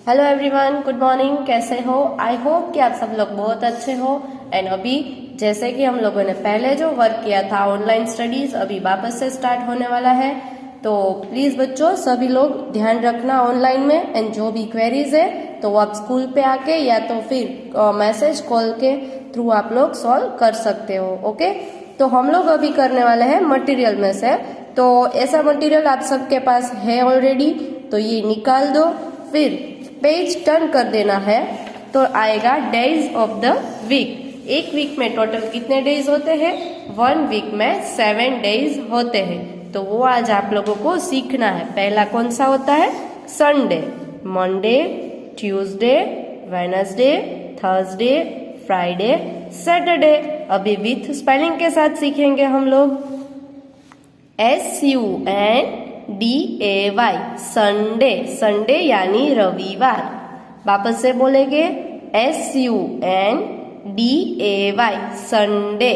Hello everyone, good morning. कैसे हो? I hope कि आप सब लोग बहुत अच्छे हो। एंड अभी जैसे कि हम लोगों ने पहले जो वर्क किया था ऑनलाइन स्टडीज, अभी वापस से स्टार्ट होने वाला है। तो प्लीज बच्चों सभी लोग ध्यान रखना ऑनलाइन में। एंड जो भी क्वेरीज है तो वो आप स्कूल पे आके या तो फिर मैसेज कॉल के थ्रू आप लोग सॉल्व कर सकते हो। ओके, तो हम लोग अभी करने वाले हैं मटेरियल में से। तो ऐसा मटेरियल आप सबके पास है ऑलरेडी, तो ये निकाल दो। फिर पेज टर्न कर देना है तो आएगा डेज ऑफ द वीक। एक वीक में टोटल कितने डेज होते हैं? 1 वीक में 7 डेज होते हैं। तो वो आज आप लोगों को सीखना है। पहला कौन सा होता है? Sunday, Monday, Tuesday, Wednesday, Thursday, Friday, Saturday. अभी विथ स्पेलिंग के साथ सीखेंगे हम लोग। SUNDAY, Sunday. संडे यानी रविवार। वापस से बोलेंगे SUNDAY, Sunday.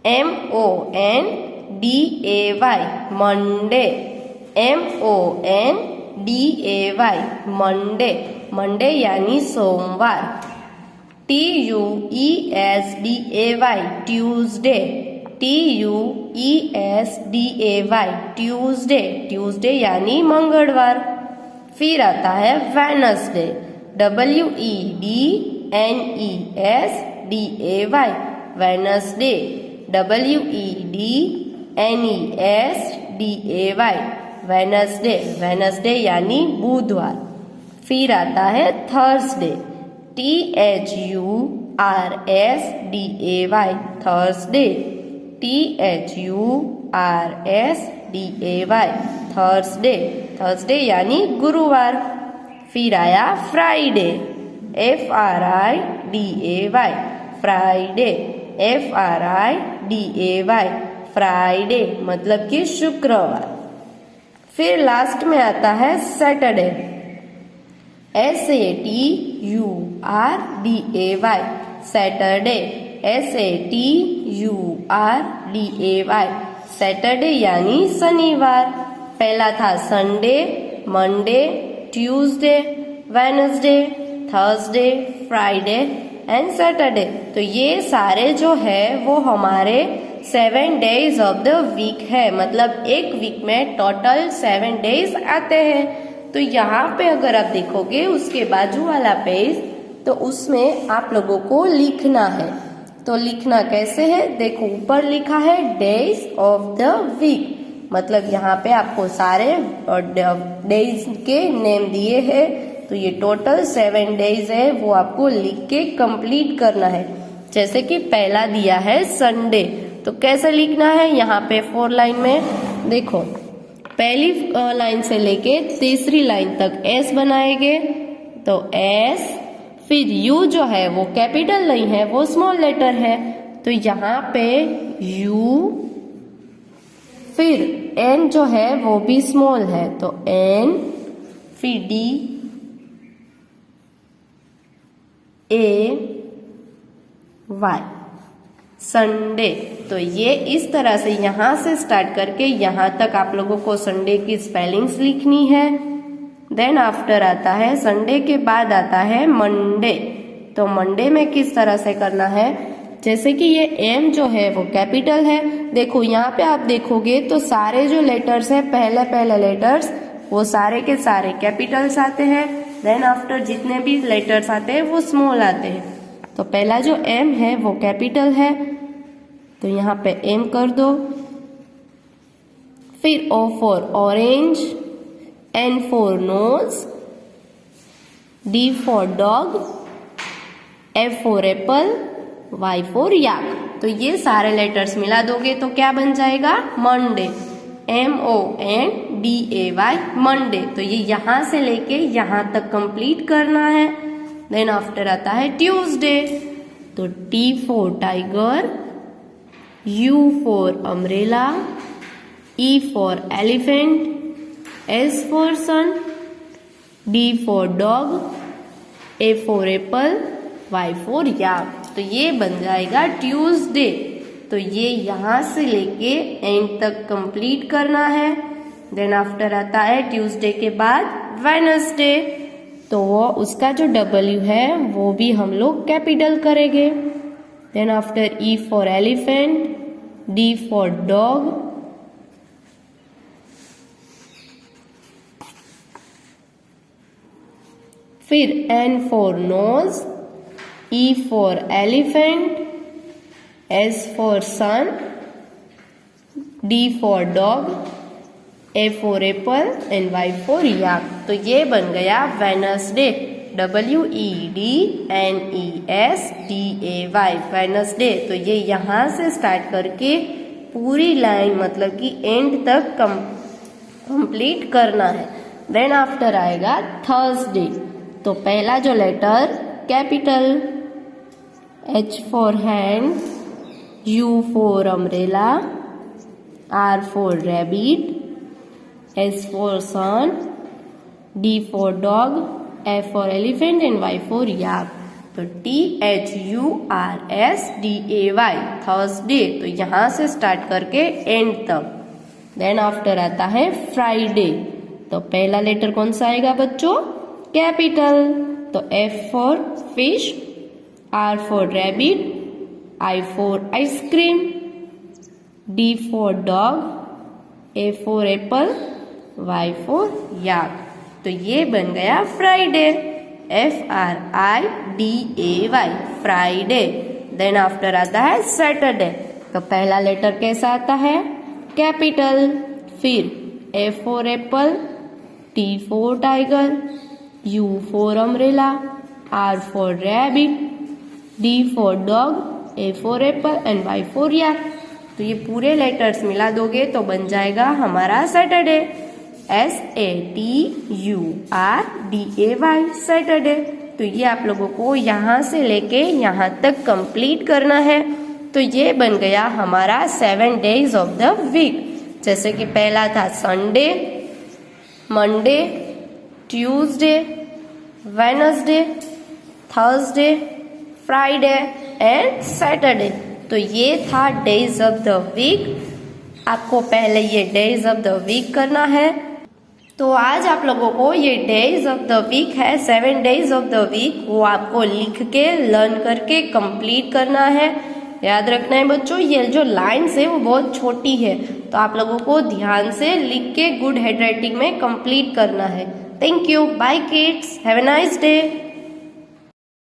MONDAY, Monday. MONDAY, Monday. Monday यानी सोमवार। TUESDAY, Tuesday. TUESDAY, Tuesday. Tuesday यानी मंगलवार। फिर आता है Wednesday, WEDNESDAY, Wednesday. WEDNESDAY, Wednesday. Wednesday यानी बुधवार। फिर आता है Thursday, THURSDAY, Thursday. THURSDAY, Thursday. Thursday यानी गुरुवार। फिर आया Friday, FRIDAY, Friday. FRIDAY, Friday मतलब कि शुक्रवार। फिर लास्ट में आता है Saturday, SATURDAY, Saturday. SATURDAY, Saturday यानी शनिवार। पहला था Sunday, Monday, Tuesday, Wednesday, Thursday, Friday and Saturday. तो ये सारे जो है वो हमारे 7 डेज ऑफ द वीक है। मतलब एक वीक में टोटल 7 डेज आते हैं। तो यहाँ पे अगर आप देखोगे उसके बाजू वाला पेज, तो उसमें आप लोगों को लिखना है। तो लिखना कैसे है? देखो ऊपर लिखा है डेज ऑफ द वीक। मतलब यहाँ पे आपको सारे डेज के नेम दिए हैं। तो ये टोटल 7 डेज है, वो आपको लिख के कंप्लीट करना है। जैसे कि पहला दिया है संडे, तो कैसे लिखना है? यहाँ पे 4 लाइन में देखो, पहली लाइन से लेके तीसरी लाइन तक S बनाएंगे। तो S, फिर U जो है वो कैपिटल नहीं है, वो स्मॉल लेटर है। तो यहाँ पे U, फिर N जो है वो भी स्मॉल है, तो N, फिर DAY, संडे। तो ये इस तरह से यहाँ से स्टार्ट करके यहाँ तक आप लोगों को संडे की स्पेलिंग्स लिखनी है। देन आफ्टर आता है संडे के बाद आता है मंडे। तो मंडे में किस तरह से करना है? जैसे कि ये M जो है वो कैपिटल है। देखो यहाँ पे आप देखोगे तो सारे जो लेटर्स है, पहले पहले लेटर्स, वो सारे के सारे कैपिटल्स आते हैं। देन आफ्टर जितने भी लेटर्स आते हैं वो स्मॉल आते हैं। तो पहला जो M है वो कैपिटल है, तो यहाँ पे M कर दो। फिर O for orange, N for knows, D for dog, F for apple, Y for yak. तो ये सारे लेटर्स मिला दोगे तो क्या बन जाएगा? मंडे। MONDAY, Monday. तो ये यहाँ से लेके यहाँ तक कंप्लीट करना है। देन आफ्टर आता है ट्यूसडे। तो T for tiger, U for umbrella, E for elephant, S for sun, D for dog, A for apple, Y for yak. तो ये बन जाएगा ट्यूसडे। तो ये यहाँ से लेके एंड तक कंप्लीट करना है। देन आफ्टर आता है ट्यूसडे के बाद वेडनेसडे। तो वो उसका जो W है वो भी हम लोग कैपिटल करेंगे। Then after E for elephant, D for dog, फिर N for nose, E for elephant, S for sun, D for dog, A for apple and Y for yak. तो ये बन गया वेडनेसडे, WEDNESDAY, वेडनेसडे। तो ये यहाँ से स्टार्ट करके पूरी लाइन मतलब कि एंड तक कंप्लीट करना है। देन आफ्टर आएगा थर्सडे। तो पहला जो letter capital, H for hand, U for umbrella, R for rabbit, S for sun, D for dog, F for elephant and Y for yak. तो THURSDAY, थर्सडे। तो यहाँ से स्टार्ट करके एंड तक। देन आफ्टर आता है फ्राइडे। तो पहला लेटर कौन सा आएगा बच्चों? कैपिटल। तो F for fish, R for rabbit, I for ice cream, D for dog, A for apple, Y for yak. तो ये बन गया Friday, FRIDAY, Friday. Then after आता है सैटरडे। तो पहला लेटर कैसा आता है? कैपिटल। फिर A for Apple, T for tiger, U for umbrella, R for rabbit, D for dog, A for apple and Y for yak. तो ये पूरे लेटर्स मिला दोगे तो बन जाएगा हमारा सैटरडे, SATURDAY, सैटरडे। तो ये आप लोगों को यहाँ से लेके यहाँ तक कंप्लीट करना है। तो ये बन गया हमारा 7 days ऑफ द वीक। जैसे कि पहला था Sunday, Monday, Tuesday, Wednesday, Thursday, Friday and Saturday. तो ये था डेज ऑफ द वीक। आपको पहले ये डेज ऑफ द वीक करना है। तो आज आप लोगों को ये डेज ऑफ द वीक है, 7 days ऑफ द वीक, वो आपको लिख के लर्न करके कंप्लीट करना है। याद रखना है बच्चों, ये जो लाइन्स है वो बहुत छोटी है, तो आप लोगों को ध्यान से लिख के गुड हैंडराइटिंग में कंप्लीट करना है। Thank you, bye kids, have a nice day.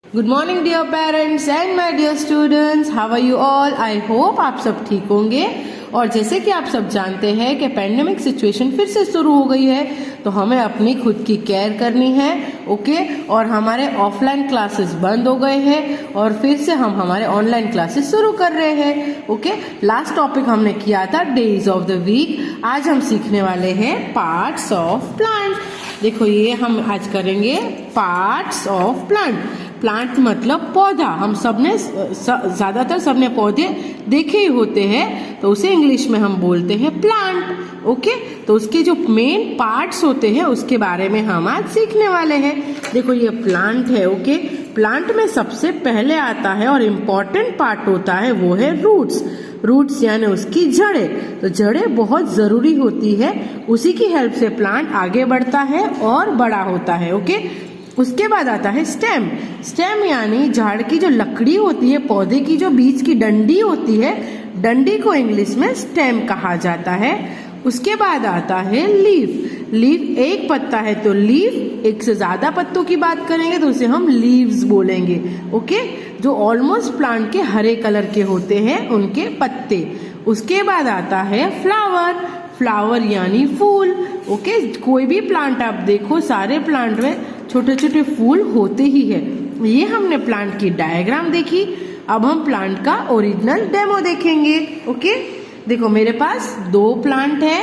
Good morning dear parents and my dear students, how are you all? I hope आप सब ठीक होंगे। और जैसे कि आप सब जानते हैं कि पैंडेमिक सिचुएशन फिर से शुरू हो गई है, तो हमें अपनी खुद की केयर करनी है, ओके। और हमारे ऑफलाइन क्लासेस बंद हो गए हैं और फिर से हम हमारे ऑनलाइन क्लासेस शुरू कर रहे हैं, ओके। लास्ट टॉपिक हमने किया था डेज ऑफ द वीक। आज हम सीखने वाले हैं पार्ट्स ऑफ प्लांट। देखो ये हम आज करेंगे पार्ट्स ऑफ प्लांट। प्लांट मतलब पौधा। हम सबने ज्यादातर सबने पौधे देखे ही होते हैं, तो उसे इंग्लिश में हम बोलते हैं प्लांट, ओके। तो उसके जो मेन पार्ट्स होते हैं उसके बारे में हम आज सीखने वाले हैं। देखो ये प्लांट है, ओके। प्लांट में सबसे पहले आता है और इम्पोर्टेंट पार्ट होता है वो है रूट्स। रूट्स यानी उसकी जड़ें। तो जड़ें बहुत जरूरी होती है, उसी की हेल्प से प्लांट आगे बढ़ता है और बड़ा होता है, ओके। उसके बाद आता है स्टेम। स्टेम यानी झाड़ की जो लकड़ी होती है, पौधे की जो बीच की डंडी होती है, डंडी को इंग्लिश में स्टेम कहा जाता है। उसके बाद आता है लीफ। लीफ एक पत्ता है तो लीफ, एक से ज्यादा पत्तों की बात करेंगे तो उसे हम लीव्स बोलेंगे, ओके। जो ऑलमोस्ट प्लांट के हरे कलर के होते हैं उनके पत्ते। उसके बाद आता है फ्लावर। फ्लावर यानी फूल, ओके। कोई भी प्लांट आप देखो, सारे प्लांट में छोटे छोटे फूल होते ही है। ये हमने प्लांट की डायग्राम देखी। अब हम प्लांट का ओरिजिनल डेमो देखेंगे, ओके। देखो मेरे पास 2 प्लांट है।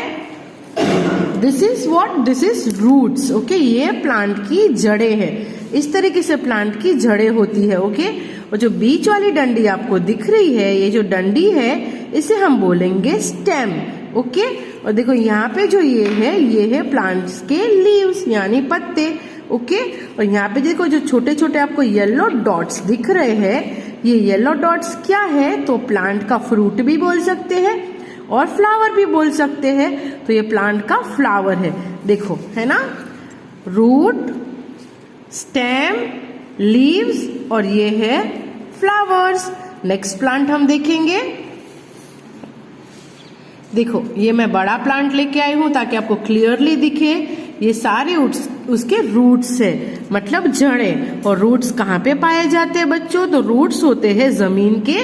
This is what? This is roots, okay. ये प्लांट की जड़ें हैं। इस तरीके से प्लांट की जड़ें होती है, ओके। और जो बीच वाली डंडी आपको दिख रही है, ये जो डंडी है इसे हम बोलेंगे स्टेम, ओके। और देखो यहाँ पे जो ये है प्लांट्स के लीव्स यानी पत्ते, ओके। और यहाँ पे देखो जो छोटे छोटे आपको येलो डॉट्स दिख रहे हैं, ये येलो डॉट्स क्या है? तो प्लांट का फ्रूट भी बोल सकते हैं और फ्लावर भी बोल सकते हैं। तो ये प्लांट का फ्लावर है, देखो, है ना। रूट, स्टेम, लीव्स और ये है फ्लावर्स। नेक्स्ट प्लांट हम देखेंगे। देखो ये मैं बड़ा प्लांट लेके आई हूं ताकि आपको क्लियरली दिखे। ये सारे उसके रूट्स है, मतलब जड़ें। और रूट्स कहाँ पे पाए जाते हैं बच्चों? तो रूट्स होते हैं जमीन के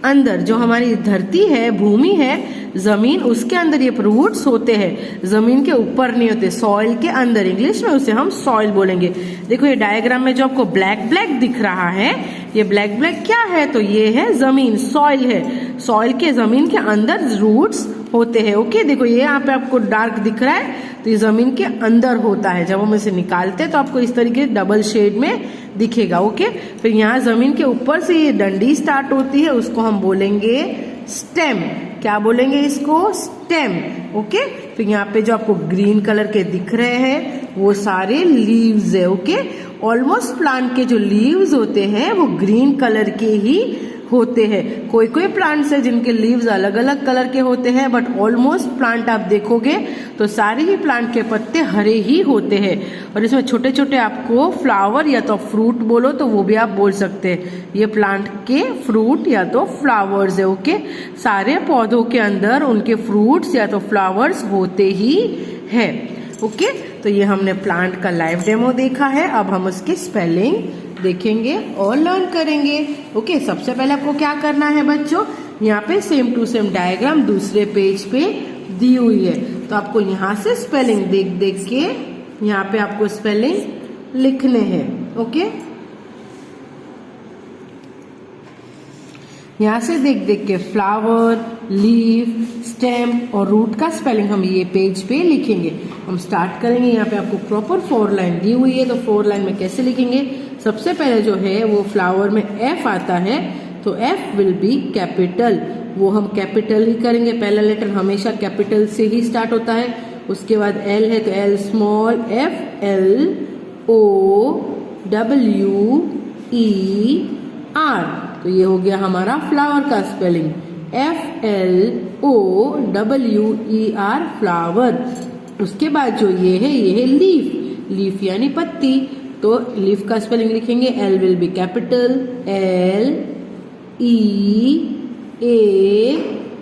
अंदर। जो हमारी धरती है, भूमि है, जमीन, उसके अंदर ये रूट्स होते हैं। जमीन के ऊपर नहीं होते, सॉइल के अंदर। इंग्लिश में उसे हम सॉइल बोलेंगे। देखो ये डायग्राम में जो आपको ब्लैक ब्लैक दिख रहा है, ये ब्लैक ब्लैक क्या है? तो ये है जमीन, सॉइल है। सॉइल के जमीन के अंदर रूट्स होते हैं। ओके, देखो ये यहाँ पे आपको डार्क दिख रहा है, तो ये जमीन के अंदर होता है। जब हम इसे निकालते हैं तो आपको इस तरीके डबल शेड में दिखेगा। ओके, फिर यहाँ जमीन के ऊपर से ये डंडी स्टार्ट होती है, उसको हम बोलेंगे स्टेम। क्या बोलेंगे इसको? स्टेम। ओके, फिर यहाँ पे जो आपको ग्रीन कलर के दिख रहे हैं वो सारे लीव्स है। ओके, ऑलमोस्ट प्लांट के जो लीव्स होते हैं वो ग्रीन कलर के ही होते हैं। कोई कोई प्लांट्स है जिनके लीव्स अलग अलग कलर के होते हैं, बट ऑलमोस्ट प्लांट आप देखोगे तो सारे ही प्लांट के पत्ते हरे ही होते हैं। और इसमें छोटे छोटे आपको फ्लावर या तो फ्रूट बोलो तो वो भी आप बोल सकते हैं। ये प्लांट के फ्रूट या तो फ्लावर्स है। ओके, सारे पौधों के अंदर उनके फ्रूट्स या तो फ्लावर्स होते ही है। ओके, तो ये हमने प्लांट का लाइव डेमो देखा है। अब हम उसकी स्पेलिंग देखेंगे और लर्न करेंगे। ओके, सबसे पहले आपको क्या करना है बच्चों? यहाँ पे सेम टू सेम डायग्राम दूसरे पेज पे दी हुई है, तो आपको यहाँ से स्पेलिंग देख देख के यहाँ पे आपको स्पेलिंग लिखने हैं। ओके, यहाँ से देख देख के फ्लावर, लीफ, स्टेम और रूट का स्पेलिंग हम ये पेज पे लिखेंगे। हम स्टार्ट करेंगे। यहाँ पे आपको प्रॉपर 4 लाइन दी हुई है, तो 4 लाइन में कैसे लिखेंगे? सबसे पहले जो है वो फ्लावर में एफ आता है, तो एफ विल बी कैपिटल। वो हम कैपिटल ही करेंगे। पहला लेटर हमेशा कैपिटल से ही स्टार्ट होता है। उसके बाद एल है तो L small, F L O W E R, तो ये हो गया हमारा फ्लावर का spelling, F L O W E R, flower. उसके बाद जो ये है लीफ। लीफ यानी पत्ती, तो लीफ का स्पेलिंग लिखेंगे। L will be capital, L E A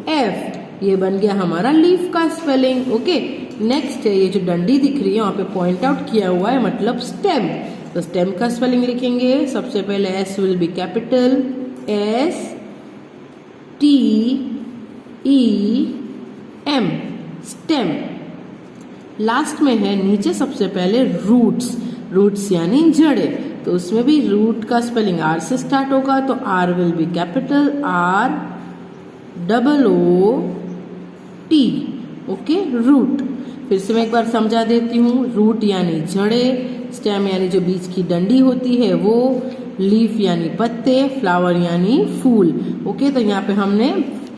F, ये बन गया हमारा लीफ का स्पेलिंग। ओके, नेक्स्ट है ये जो डंडी दिख रही है वहां पे पॉइंट आउट किया हुआ है, मतलब स्टेम। तो स्टेम का स्पेलिंग लिखेंगे। सबसे पहले S will be capital, S T E M, stem. Last में है नीचे सबसे पहले रूट्स। रूट्स यानी जड़े, तो उसमें भी रूट का स्पेलिंग आर से स्टार्ट होगा, तो R will be capital, R double O T. Okay, root. फिर से मैं एक बार समझा देती हूँ। रूट यानी जड़े, स्टेम यानी जो बीच की डंडी होती है वो, लीफ यानी पत्ते, फ्लावर यानी फूल। ओके, तो यहाँ पे हमने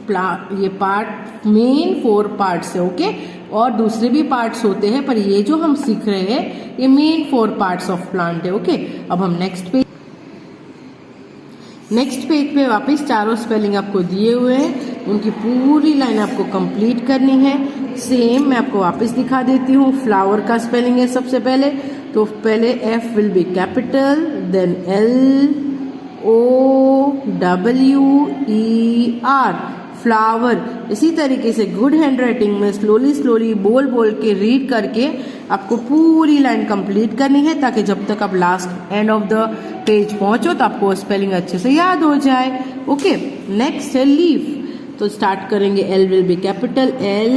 ये पार्ट मेन 4 पार्ट्स है। ओके, और दूसरे भी पार्ट्स होते हैं, पर ये जो हम सीख रहे हैं ये मेन 4 पार्ट्स ऑफ प्लांट है। ओके, अब हम नेक्स्ट पेज पे वापस चारों स्पेलिंग आपको दिए हुए हैं, उनकी पूरी लाइन आपको कंप्लीट करनी है। सेम मैं आपको वापस दिखा देती हूँ। फ्लावर का स्पेलिंग है सबसे पहले, तो पहले F will be capital, then L O W E R, flower. इसी तरीके से गुड हैंड राइटिंग में स्लोली बोल के रीड करके आपको पूरी लाइन कंप्लीट करनी है, ताकि जब तक आप last end of the page पहुंचो तो आपको स्पेलिंग अच्छे से याद हो जाए। ओके, नेक्स्ट है लीफ। तो स्टार्ट करेंगे। L will be capital, L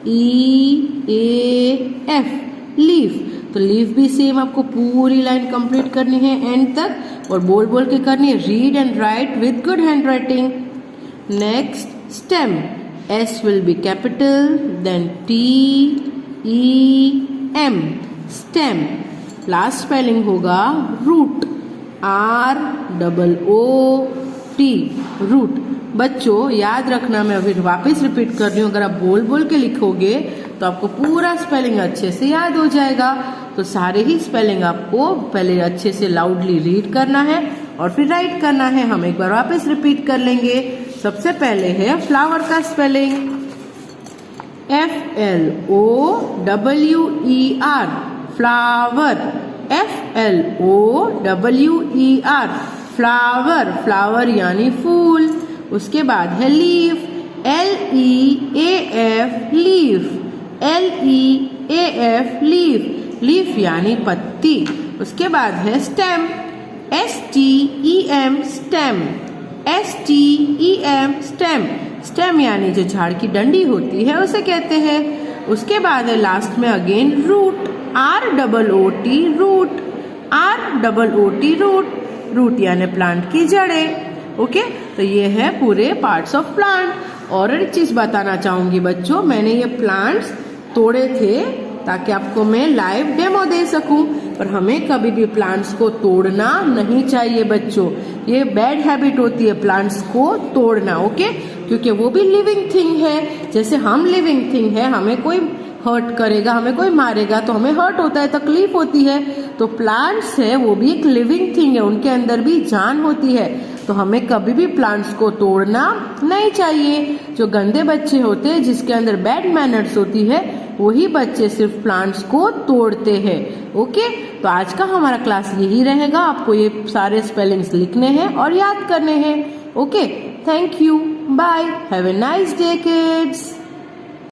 E A F, leaf. तो लीफ भी सेम आपको पूरी लाइन कंप्लीट करनी है एंड तक, और बोल के करनी है। Read and write with good handwriting. Next stem, S will be capital, then T E M, stem. Last spelling होगा root, R double O T, root. बच्चों याद रखना, मैं अभी वापस रिपीट कर रही हूँ, अगर आप बोल के लिखोगे तो आपको पूरा स्पेलिंग अच्छे से याद हो जाएगा। तो सारे ही स्पेलिंग आपको पहले अच्छे से लाउडली रीड करना है और फिर राइट करना है। हम एक बार वापस रिपीट कर लेंगे। सबसे पहले है फ्लावर का spelling, F L O W E R, flower. FLOWER flower, flower यानी फूल। उसके बाद है leaf, LEAF leaf, LEAF leaf, leaf यानी पत्ती। उसके बाद है stem, STEM stem, STEM stem, stem यानी जो झाड़ की डंडी होती है उसे कहते हैं। उसके बाद है लास्ट में again root, ROOT root, ROOT root, root यानी प्लांट की जड़ें। ओके, तो ये है पूरे पार्ट्स ऑफ प्लांट। और एक चीज बताना चाहूंगी बच्चों, मैंने ये प्लांट्स तोड़े थे ताकि आपको मैं लाइव डेमो दे सकूं, पर हमें कभी भी प्लांट्स को तोड़ना नहीं चाहिए बच्चों। ये बैड हैबिट होती है प्लांट्स को तोड़ना, ओके, क्योंकि वो भी लिविंग थिंग है, जैसे हम लिविंग थिंग है। हमें कोई हर्ट करेगा, हमें कोई मारेगा तो हमें हर्ट होता है, तकलीफ होती है। तो प्लांट्स है वो भी एक लिविंग थिंग है, उनके अंदर भी जान होती है। तो हमें कभी भी प्लांट्स को तोड़ना नहीं चाहिए। जो गंदे बच्चे होते हैं, जिसके अंदर बैड मैनर्स होती है, वही बच्चे सिर्फ प्लांट्स को तोड़ते हैं। ओके, तो आज का हमारा क्लास यही रहेगा। आपको ये सारे स्पेलिंग्स लिखने हैं और याद करने हैं। Okay, thank you, bye, have a nice day kids.